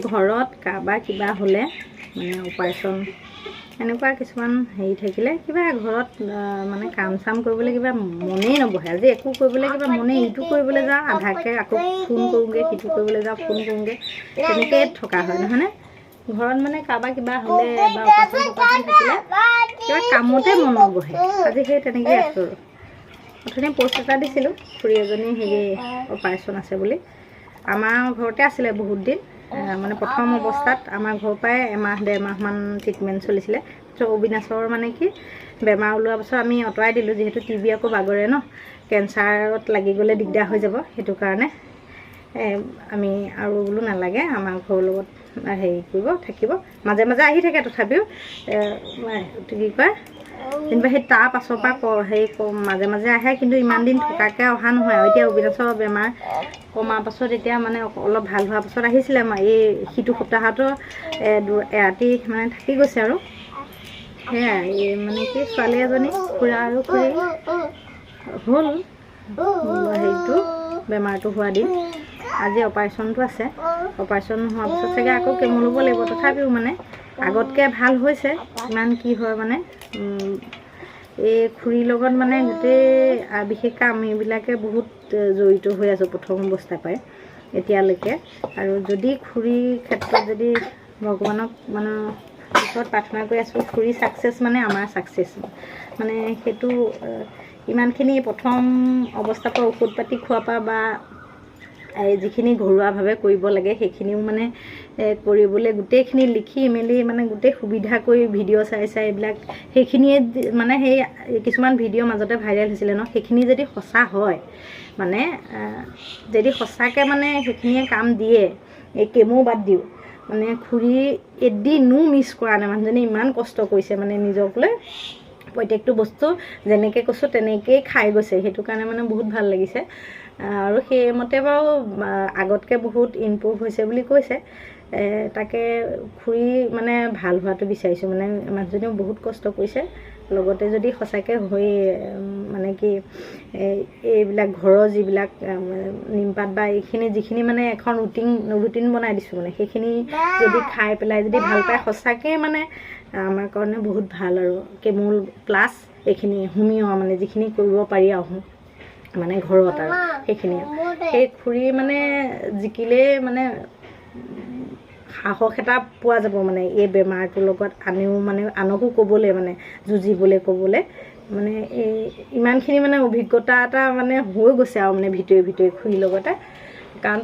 ঘৰত কাৰোবাৰ কিবা হ'লে মানে অপাৰেশ্যন এনেকুৱা কিছুমান হেৰি থাকিলে কিবা ঘৰত মানে কাম চাম কৰিবলৈ কিবা মনেই নবহে। আজি একো কৰিবলৈ কিবা মনে ইটো কৰিবলৈ যাওঁ আধাকে আকৌ ফোন কৰোঁগৈ, সিটো কৰিবলৈ যাওঁ ফোন কৰোঁগৈ, তেনেকৈয়ে থকা হয় নহয়নে? ঘৰত মানে কাৰোবাৰ কিবা হ'লে বা অপাৰেশ্যন থাকিলে কিবা কামতে মন নবহে। আজি সেই তেনেকৈয়ে আছোঁ। অথনি পোষ্ট এটা দিছিলোঁ খুৰী এজনী হেৰি অপাৰেশ্যন আছে বুলি। আমাৰ ঘৰতে আছিলে বহুত দিন, মানে প্ৰথম অৱস্থাত আমাৰ ঘৰৰ পৰাই এমাহ 1.5 মাহমান ট্ৰিটমেণ্ট চলিছিলে। ত' অবিনাশৰ মানে কি বেমাৰ ওলোৱাৰ পাছত আমি আঁতৰাই দিলোঁ, যিহেতু টিবি আকৌ বাগৰে ন, কেঞ্চাৰত লাগি গ'লে দিগদাৰ হৈ যাব। সেইটো কাৰণে আমি আৰু বোলো নালাগে, আমাৰ ঘৰৰ লগত হেৰি কৰিব থাকিব। মাজে মাজে আহি থাকে, তথাপিও কি কয় যেনিবা সেই তাৰ পাছৰ পৰা হেৰি মাজে মাজে আহে, কিন্তু ইমান দিন থকাকৈ অহা নহয়। আৰু এতিয়া অবিনাশৰ বেমাৰ কমাৰ পাছত এতিয়া মানে অলপ ভাল হোৱাৰ পাছত আহিছিলে। এই সিটো সপ্তাহতো এৰাতি মানে থাকি গৈছে আৰু সেয়াই। এই মানে কি ছোৱালী এজনী খুৰা আৰু খুৰী হ'ল হেৰিটো বেমাৰটো হোৱা দিন। আজি অপাৰেশ্যনটো আছে। অপাৰেশ্যন হোৱাৰ পাছত চাগে আকৌ কেমো ল'ব লাগিব। তথাপিও মানে আগতকৈ ভাল হৈছে। ইমান কি হয় মানে এই খুৰীৰ লগত মানে গোটেই বিশেষকৈ আমিবিলাকে বহুত জড়িত হৈ আছোঁ প্ৰথম অৱস্থাৰ পৰাই এতিয়ালৈকে। আৰু যদি খুৰীৰ ক্ষেত্ৰত যদি ভগৱানক মানে ওচৰত প্ৰাৰ্থনা কৰি আছোঁ, খুৰী ছাকচেছ মানে আমাৰ ছাকচেছ মানে সেইটো ইমানখিনি প্ৰথম অৱস্থাৰ পৰা ঔষধ পাতি খোৱাৰ পৰা বা এই যিখিনি ঘৰুৱাভাৱে কৰিব লাগে সেইখিনিও মানে কৰিবলৈ গোটেইখিনি লিখি মেলি মানে গোটেই সুবিধা কৰি ভিডিঅ' চাই এইবিলাক সেইখিনিয়ে মানে সেই কিছুমান ভিডিঅ' মাজতে ভাইৰেল হৈছিলে ন, সেইখিনি যদি সঁচা হয় মানে যদি সঁচাকৈ মানে সেইখিনিয়ে কাম দিয়ে, এই কেমো বাদ দিওঁ মানে খুৰী এদিনো মিছ কৰা নাই। মানুহজনী ইমান কষ্ট কৰিছে মানে নিজক লৈ, প্ৰত্যেকটো বস্তু যেনেকৈ কৈছোঁ তেনেকৈয়ে খাই গৈছে। সেইটো কাৰণে মানে বহুত ভাল লাগিছে। আৰু সেইমতে বাৰু আগতকৈ বহুত ইমপ্ৰুভ হৈছে বুলি কৈছে। তাকে খুৰী মানে ভাল হোৱাটো বিচাৰিছোঁ। মানে মানুহজনীও বহুত কষ্ট কৰিছে, লগতে যদি সঁচাকৈ হৈ মানে কি এইবিলাক ঘৰৰ যিবিলাক নিমপাত বা এইখিনি যিখিনি মানে এখন ৰুটিন বনাই দিছোঁ, মানে সেইখিনি যদি খাই পেলাই যদি ভাল পায় সঁচাকৈ মানে আমাৰ কাৰণে বহুত ভাল। আৰু কেমো প্লাছ এইখিনি হোমিও মানে যিখিনি কৰিব পাৰি আৰু মানে ঘৰত আৰু সেইখিনি সেই খুৰী মানে জিকিলেই মানে সাহস এটা পোৱা যাব মানে এই বেমাৰটোৰ লগত মানে আনকো ক'বলৈ মানে যুঁজিবলৈ ক'বলৈ মানে এই ইমানখিনি মানে অভিজ্ঞতা এটা মানে হৈ গৈছে আৰু মানে ভিতৰি খুৰীৰ লগতে। কাৰণ